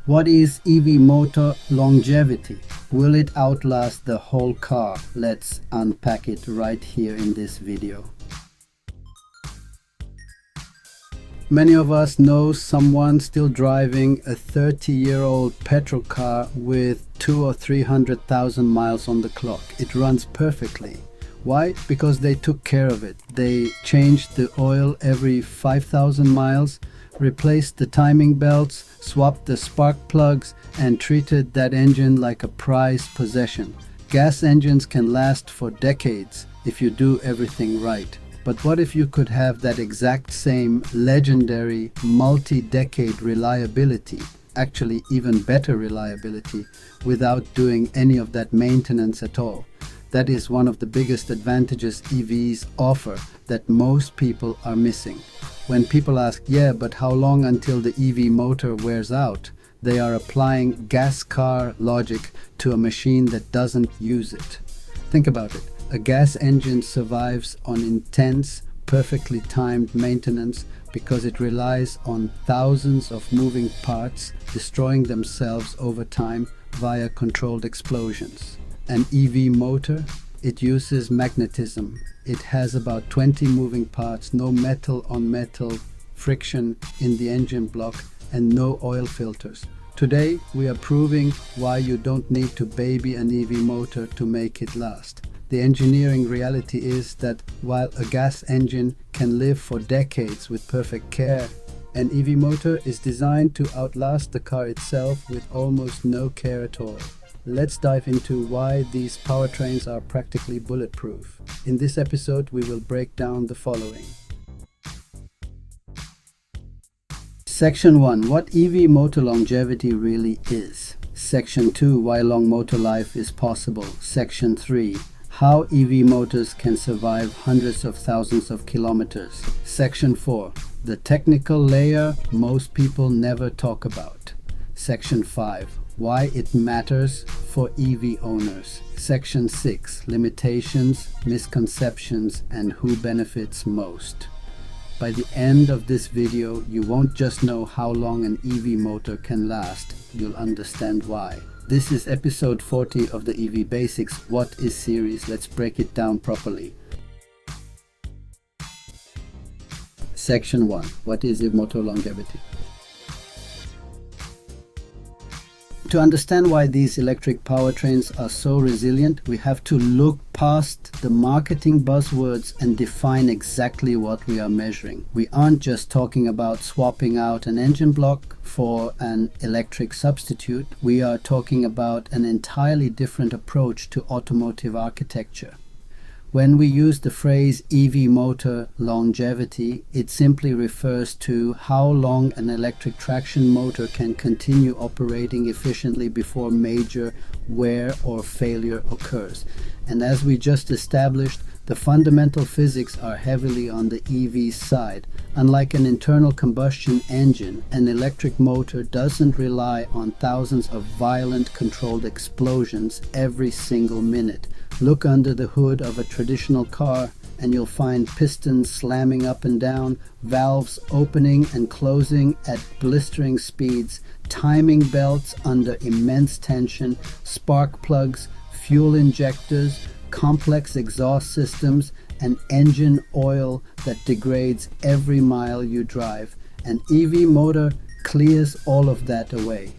What is EV motor longevity? Will it outlast the whole car? Let's unpack it right here in this video. Many of us know someone still driving a 30-year-old petrol car with 200,000 or 300,000 miles on the clock. It runs perfectly. Why? Because they took care of it. They changed the oil every 5,000 miles, replaced the timing belts, swapped the spark plugs, and treated that engine like a prized possession. Gas engines can last for decades if you do everything right. But what if you could have that exact same legendary multi-decade reliability, actually even better reliability, without doing any of that maintenance at all? That is one of the biggest advantages EVs offer that most people are missing. When people ask, yeah, but how long until the EV motor wears out? They are applying gas car logic to a machine that doesn't use it. Think about it. A gas engine survives on intense, perfectly timed maintenance because it relies on thousands of moving parts destroying themselves over time via controlled explosions. An EV motor, it uses magnetism. It has about 20 moving parts, no metal on metal friction in the engine block, and no oil filters. Today, we are proving why you don't need to baby an EV motor to make it last. The engineering reality is that while a gas engine can live for decades with perfect care, an EV motor is designed to outlast the car itself with almost no care at all. Let's dive into why these powertrains are practically bulletproof. In this episode, we will break down the following. Section 1. What EV motor longevity really is. Section 2. Why long motor life is possible. Section 3. How EV motors can survive hundreds of thousands of kilometers. Section 4. The technical layer most people never talk about. Section 5. Why it matters for EV owners. Section 6. Limitations, misconceptions, and who benefits most. By the end of this video, you won't just know how long an EV motor can last, you'll understand why. This is episode 40 of the EV Basics What Is series. Let's break it down properly. Section 1. What is EV motor longevity? To understand why these electric powertrains are so resilient, we have to look past the marketing buzzwords and define exactly what we are measuring. We aren't just talking about swapping out an engine block for an electric substitute. We are talking about an entirely different approach to automotive architecture. When we use the phrase EV motor longevity, it simply refers to how long an electric traction motor can continue operating efficiently before major wear or failure occurs. And as we just established, the fundamental physics are heavily on the EV side. Unlike an internal combustion engine, an electric motor doesn't rely on thousands of violent controlled explosions every single minute. Look under the hood of a traditional car and you'll find pistons slamming up and down, valves opening and closing at blistering speeds, timing belts under immense tension, spark plugs, fuel injectors, complex exhaust systems, and engine oil that degrades every mile you drive. An EV motor clears all of that away.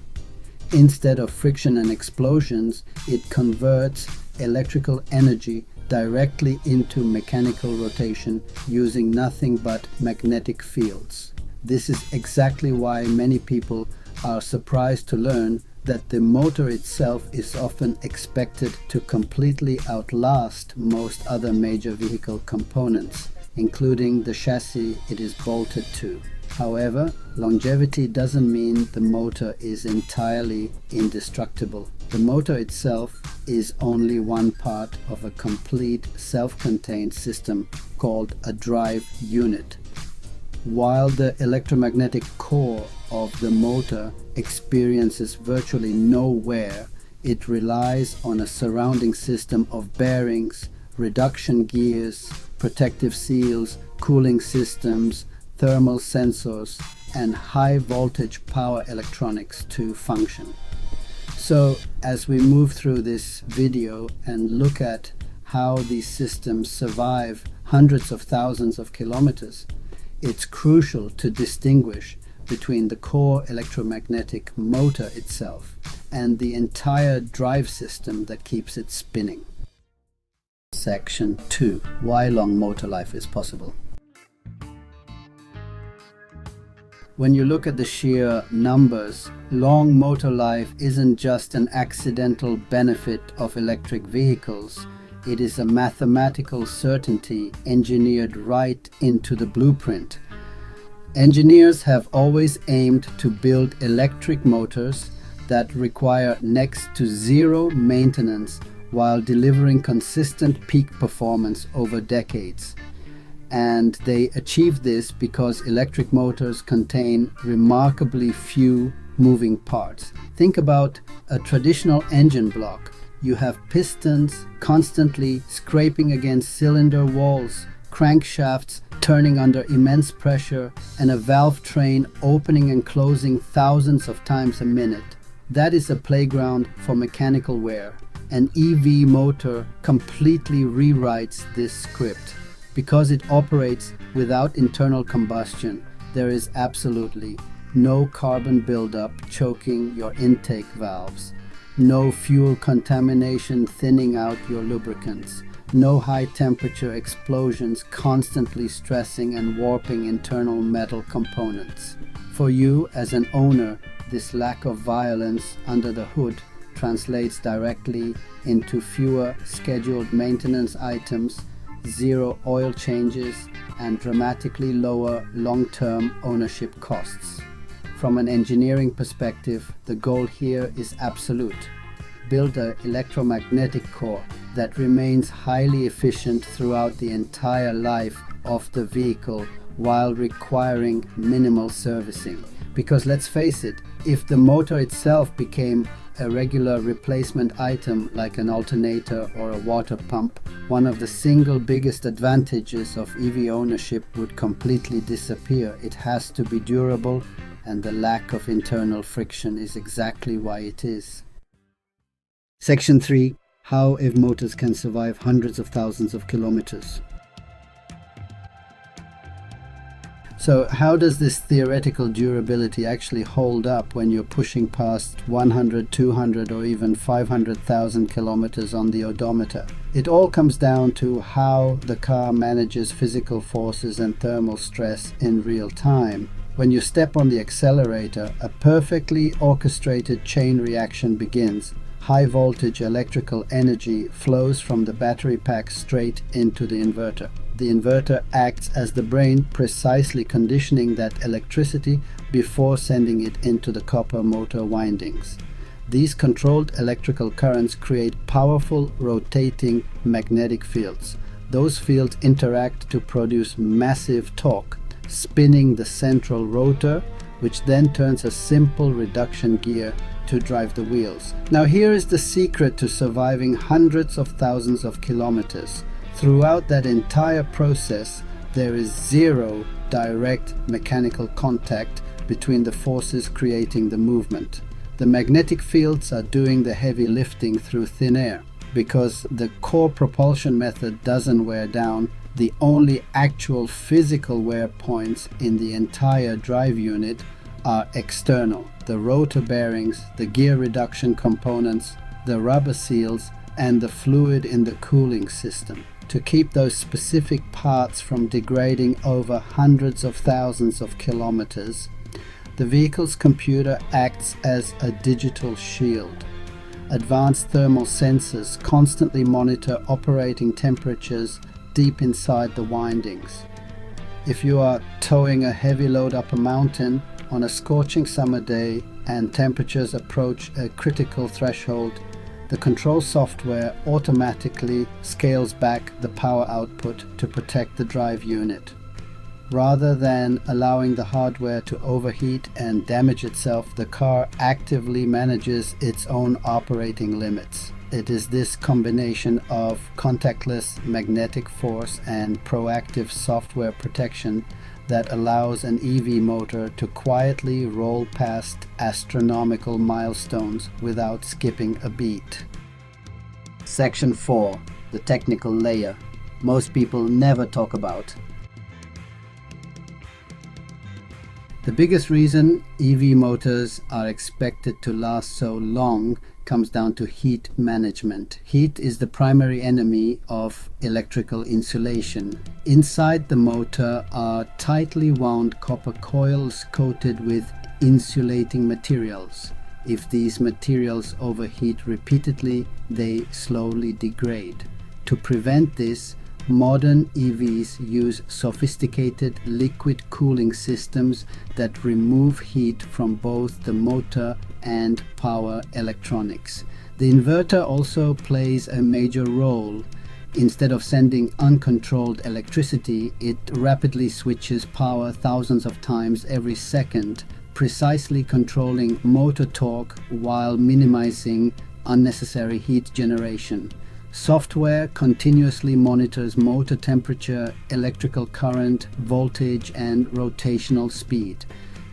Instead of friction and explosions, it converts electrical energy directly into mechanical rotation using nothing but magnetic fields. This is exactly why many people are surprised to learn that the motor itself is often expected to completely outlast most other major vehicle components, including the chassis it is bolted to. However, longevity doesn't mean the motor is entirely indestructible. The motor itself is only one part of a complete self-contained system called a drive unit. While the electromagnetic core of the motor experiences virtually no wear, it relies on a surrounding system of bearings, reduction gears, protective seals, cooling systems, thermal sensors, and high voltage power electronics to function. So as we move through this video and look at how these systems survive hundreds of thousands of kilometers, it's crucial to distinguish between the core electromagnetic motor itself and the entire drive system that keeps it spinning. Section 2. Why long motor life is possible. When you look at the sheer numbers, long motor life isn't just an accidental benefit of electric vehicles. It is a mathematical certainty engineered right into the blueprint. Engineers have always aimed to build electric motors that require next to zero maintenance while delivering consistent peak performance over decades. And they achieve this because electric motors contain remarkably few moving parts. Think about a traditional engine block. You have pistons constantly scraping against cylinder walls, crankshafts turning under immense pressure, and a valve train opening and closing thousands of times a minute. That is a playground for mechanical wear. An EV motor completely rewrites this script. Because it operates without internal combustion, there is absolutely no carbon buildup choking your intake valves, no fuel contamination thinning out your lubricants, no high temperature explosions constantly stressing and warping internal metal components. For you as an owner, this lack of violence under the hood translates directly into fewer scheduled maintenance items, zero oil changes, and dramatically lower long-term ownership costs. From an engineering perspective, the goal here is absolute. Build an electromagnetic core that remains highly efficient throughout the entire life of the vehicle while requiring minimal servicing. Because let's face it, if the motor itself became a regular replacement item like an alternator or a water pump, one of the single biggest advantages of EV ownership would completely disappear. It has to be durable, and the lack of internal friction is exactly why it is. Section 3. How EV motors can survive hundreds of thousands of kilometers. So how does this theoretical durability actually hold up when you're pushing past 100, 200 or even 500,000 kilometers on the odometer? It all comes down to how the car manages physical forces and thermal stress in real time. When you step on the accelerator, a perfectly orchestrated chain reaction begins. High voltage electrical energy flows from the battery pack straight into the inverter. The inverter acts as the brain, precisely conditioning that electricity before sending it into the copper motor windings. These controlled electrical currents create powerful rotating magnetic fields. Those fields interact to produce massive torque, spinning the central rotor, which then turns a simple reduction gear to drive the wheels. Now here is the secret to surviving hundreds of thousands of kilometers. Throughout that entire process, there is zero direct mechanical contact between the forces creating the movement. The magnetic fields are doing the heavy lifting through thin air. Because the core propulsion method doesn't wear down, the only actual physical wear points in the entire drive unit are external: the rotor bearings, the gear reduction components, the rubber seals, and the fluid in the cooling system. To keep those specific parts from degrading over hundreds of thousands of kilometers, the vehicle's computer acts as a digital shield. Advanced thermal sensors constantly monitor operating temperatures deep inside the windings. If you are towing a heavy load up a mountain on a scorching summer day and temperatures approach a critical threshold, the control software automatically scales back the power output to protect the drive unit. Rather than allowing the hardware to overheat and damage itself, the car actively manages its own operating limits. It is this combination of contactless magnetic force and proactive software protection that allows an EV motor to quietly roll past astronomical milestones without skipping a beat. Section 4. The technical layer. Most people never talk about. The biggest reason EV motors are expected to last so long comes down to heat management. Heat is the primary enemy of electrical insulation. Inside the motor are tightly wound copper coils coated with insulating materials. If these materials overheat repeatedly, they slowly degrade. To prevent this, modern EVs use sophisticated liquid cooling systems that remove heat from both the motor and power electronics. The inverter also plays a major role. Instead of sending uncontrolled electricity, it rapidly switches power thousands of times every second, precisely controlling motor torque while minimizing unnecessary heat generation. Software continuously monitors motor temperature, electrical current, voltage, and rotational speed.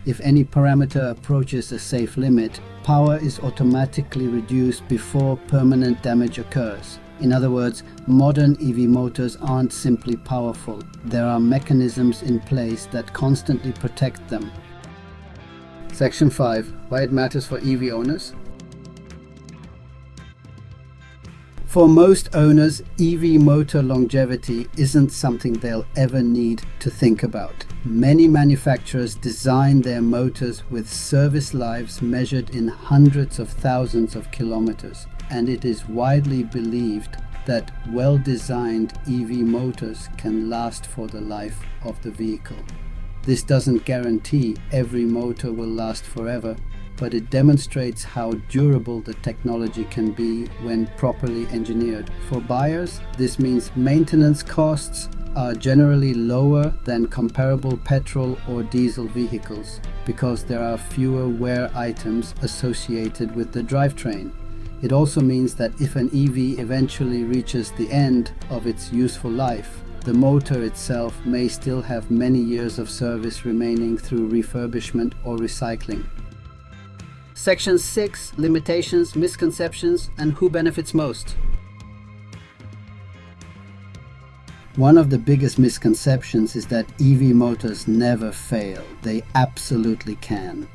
If any parameter approaches a safe limit, power is automatically reduced before permanent damage occurs. In other words, modern EV motors aren't simply powerful. There are mechanisms in place that constantly protect them. Section 5. Why it matters for EV owners? For most owners, EV motor longevity isn't something they'll ever need to think about. Many manufacturers design their motors with service lives measured in hundreds of thousands of kilometers, and it is widely believed that well-designed EV motors can last for the life of the vehicle. This doesn't guarantee every motor will last forever, but it demonstrates how durable the technology can be when properly engineered. For buyers, this means maintenance costs are generally lower than comparable petrol or diesel vehicles because there are fewer wear items associated with the drivetrain. It also means that if an EV eventually reaches the end of its useful life, the motor itself may still have many years of service remaining through refurbishment or recycling. Section 6. Limitations, misconceptions, and who benefits most. One of the biggest misconceptions is that EV motors never fail. They absolutely can.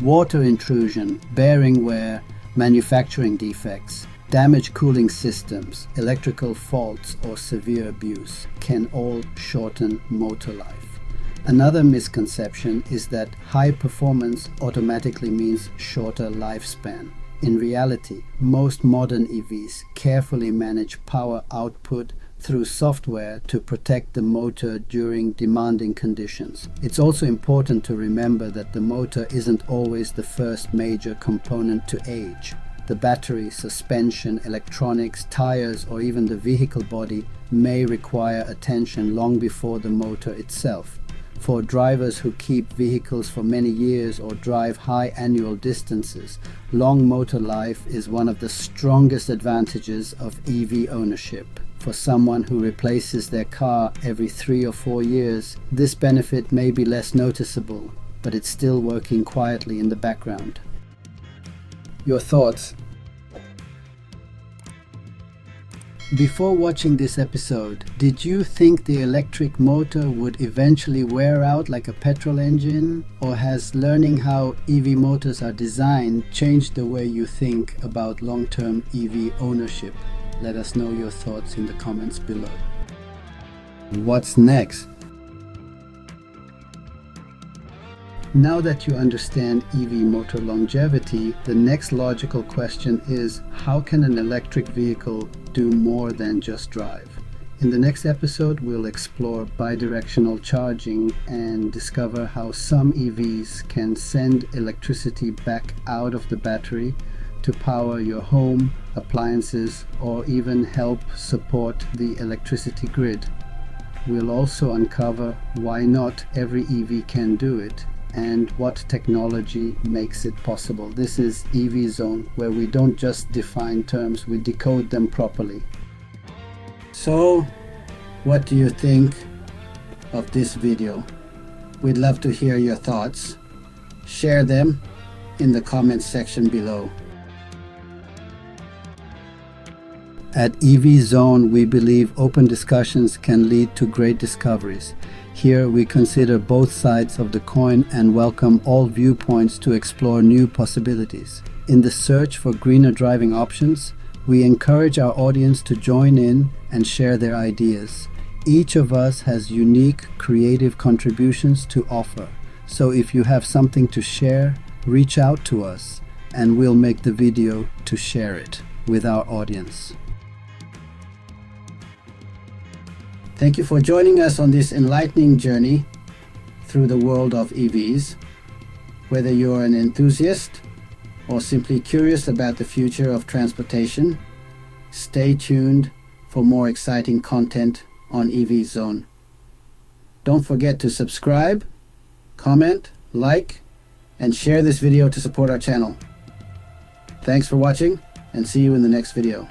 Water intrusion, bearing wear, manufacturing defects, damaged cooling systems, electrical faults, or severe abuse can all shorten motor life. Another misconception is that high performance automatically means shorter lifespan. In reality, most modern EVs carefully manage power output through software to protect the motor during demanding conditions. It's also important to remember that the motor isn't always the first major component to age. The battery, suspension, electronics, tires, or even the vehicle body may require attention long before the motor itself. For drivers who keep vehicles for many years or drive high annual distances, long motor life is one of the strongest advantages of EV ownership. For someone who replaces their car every 3 or 4 years, this benefit may be less noticeable, but it's still working quietly in the background. Your thoughts? Before watching this episode, did you think the electric motor would eventually wear out like a petrol engine? Or has learning how EV motors are designed changed the way you think about long-term EV ownership? Let us know your thoughts in the comments below. What's next? Now that you understand EV motor longevity, the next logical question is, how can an electric vehicle do more than just drive? In the next episode, we'll explore bidirectional charging and discover how some EVs can send electricity back out of the battery to power your home, appliances, or even help support the electricity grid. We'll also uncover why not every EV can do it and what technology makes it possible. This is EV Zone, where we don't just define terms, we decode them properly. So, what do you think of this video? We'd love to hear your thoughts. Share them in the comments section below. At EV Zone, we believe open discussions can lead to great discoveries. Here we consider both sides of the coin and welcome all viewpoints to explore new possibilities. In the search for greener driving options, we encourage our audience to join in and share their ideas. Each of us has unique, creative contributions to offer. So if you have something to share, reach out to us and we'll make the video to share it with our audience. Thank you for joining us on this enlightening journey through the world of EVs. Whether you're an enthusiast or simply curious about the future of transportation, stay tuned for more exciting content on EV Zone. Don't forget to subscribe, comment, like, and share this video to support our channel. Thanks for watching, and see you in the next video.